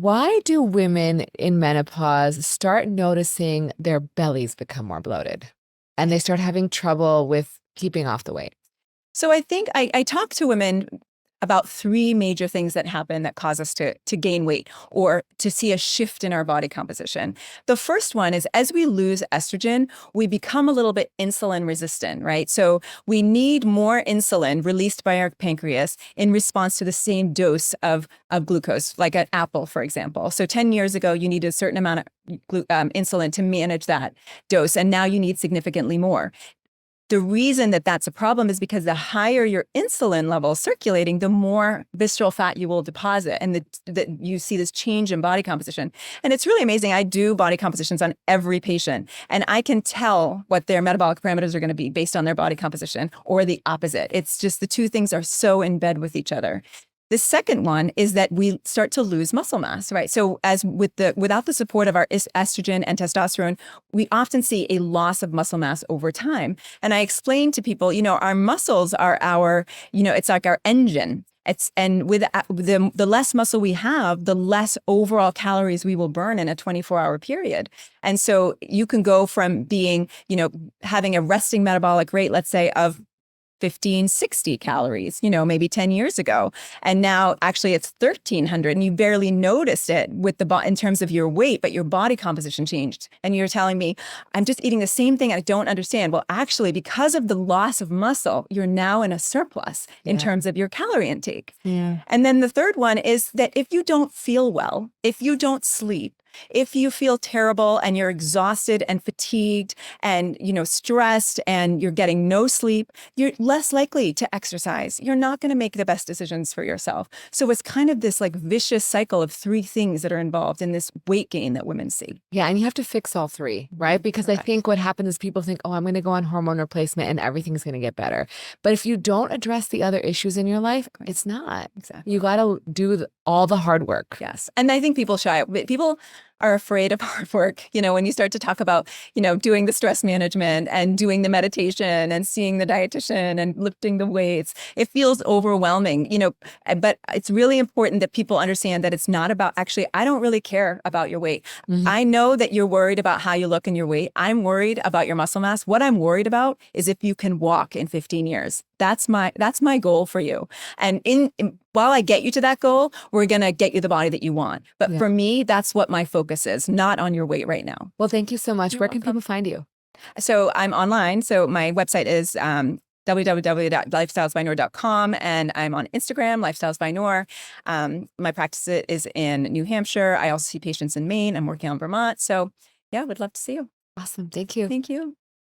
Why do women in menopause start noticing their bellies become more bloated and they start having trouble with keeping off the weight? So I think I talk to women about three major things that happen that cause us to gain weight or to see a shift in our body composition. The first one is as we lose estrogen, we become a little bit insulin resistant, right? So we need more insulin released by our pancreas in response to the same dose of glucose, like an apple, for example. So 10 years ago, you needed a certain amount of insulin to manage that dose, and now you need significantly more. The reason that that's a problem is because the higher your insulin level circulating, the more visceral fat you will deposit, and that you see this change in body composition. And it's really amazing. I do body compositions on every patient, and I can tell what their metabolic parameters are going to be based on their body composition or the opposite. It's just the two things are so in bed with each other. The second one is that we start to lose muscle mass, right? So without the support of our estrogen and testosterone, we often see a loss of muscle mass over time. And I explain to people, our muscles are it's like our engine. And with the less muscle we have, the less overall calories we will burn in a 24-hour period. And so you can go from being, having a resting metabolic rate, let's say, of 1560 calories, maybe 10 years ago. And now actually it's 1300 and you barely noticed it in terms of your weight, but your body composition changed. And you're telling me, I'm just eating the same thing. I don't understand. Well, actually, because of the loss of muscle, you're now in a surplus in terms of your calorie intake. Yeah. And then the third one is that if you don't feel well, if you don't sleep, if you feel terrible and you're exhausted and fatigued and, stressed and you're getting no sleep, you're less likely to exercise. You're not going to make the best decisions for yourself. So it's kind of this like vicious cycle of three things that are involved in this weight gain that women see. Yeah. And you have to fix all three, right? Because I think what happens is people think, oh, I'm going to go on hormone replacement and everything's going to get better. But if you don't address the other issues in your life, it's not. Exactly. You got to do all the hard work. Yes. And I think people are afraid of hard work. When you start to talk about, doing the stress management and doing the meditation and seeing the dietitian and lifting the weights, it feels overwhelming, but it's really important that people understand that it's not about I don't really care about your weight. Mm-hmm. I know that you're worried about how you look in your weight. I'm worried about your muscle mass. What I'm worried about is if you can walk in 15 years. That's my goal for you. And while I get you to that goal, we're going to get you the body that you want. But for me, that's what my focus is, not on your weight right now. Well, thank you so much. Where can people find you? So I'm online. So my website is www.lifestylesbynoor.com, and I'm on Instagram, Lifestyles by Noor. My practice is in New Hampshire. I also see patients in Maine. I'm working on Vermont. So yeah, would love to see you. Awesome. Thank you. Thank you.